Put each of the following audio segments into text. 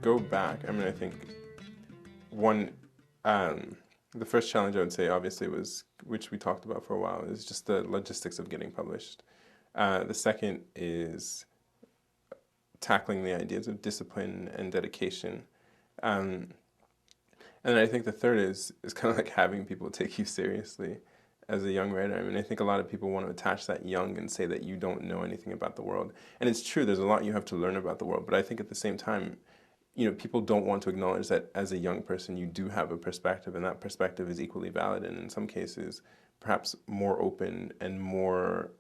go back, I mean, I think one, the first challenge I would say obviously was, which we talked about for a while, is just the logistics of getting published. The second is tackling the ideas of discipline and dedication. Um, and I think the third is kind of like having people take you seriously as a young writer. I mean, I think a lot of people want to attach that young and say that you don't know anything about the world. And it's true, there's a lot you have to learn about the world. But I think at the same time, people don't want to acknowledge that as a young person, you do have a perspective, and that perspective is equally valid, and in some cases, perhaps more open and more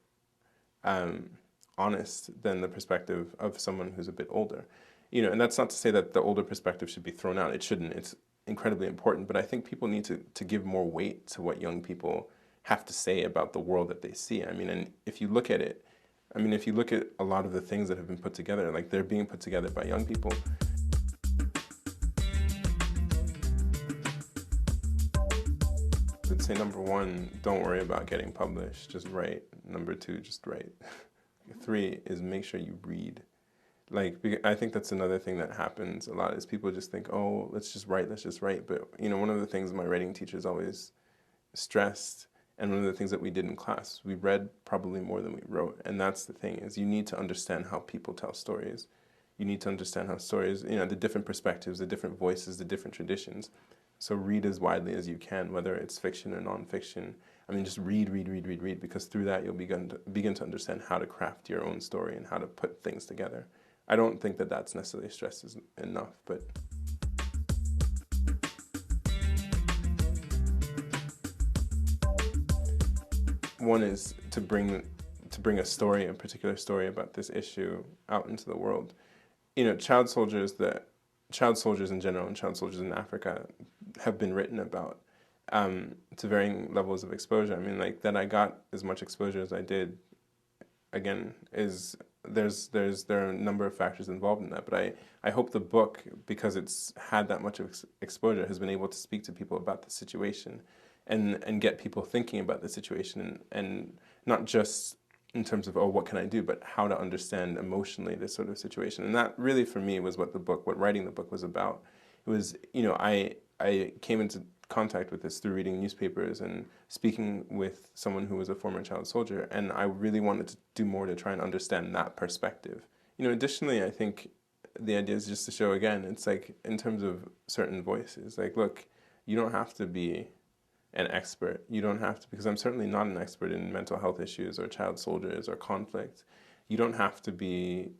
um, honest than the perspective of someone who's a bit older. And that's not to say that the older perspective should be thrown out. It shouldn't. It's incredibly important, but I think people need to give more weight to what young people have to say about the world that they see. I mean, and if you look at it, I mean, if you look at a lot of the things that have been put together, like they're being put together by young people. I'd say number one, don't worry about getting published, just write. Number two, just write. Three is make sure you read. Like, I think that's another thing that happens a lot is people just think, oh, let's just write. But, one of the things my writing teachers always stressed, and one of the things that we did in class, we read probably more than we wrote. And that's the thing, is you need to understand how people tell stories. You need to understand how stories, the different perspectives, the different voices, the different traditions. So read as widely as you can, whether it's fiction or nonfiction. I mean, just read, because through that you'll begin to understand how to craft your own story and how to put things together. I don't think that that's necessarily stressed enough, but one is to bring a story, a particular story about this issue out into the world. Child soldiers in general and child soldiers in Africa have been written about to varying levels of exposure. I mean, like, that I got as much exposure as I did, again, there are a number of factors involved in that, but I hope the book, because it's had that much exposure, has been able to speak to people about the situation and get people thinking about the situation, and not just in terms of, oh, what can I do, but how to understand emotionally this sort of situation. And that really, for me, was what writing the book was about. It was, I came into contact with this through reading newspapers and speaking with someone who was a former child soldier, and I really wanted to do more to try and understand that perspective. Additionally, I think the idea is just to show, again, it's like, in terms of certain voices, like, look, you don't have to be an expert. You don't have to, because I'm certainly not an expert in mental health issues or child soldiers or conflict. You don't have to be,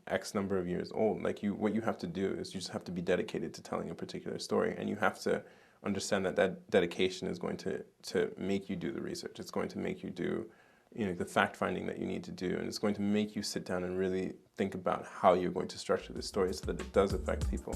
X number of years old. Like, what you have to do is you just have to be dedicated to telling a particular story, and you have to understand that dedication is going to make you do the research. It's going to make you do, the fact-finding that you need to do, and it's going to make you sit down and really think about how you're going to structure the story so that it does affect people.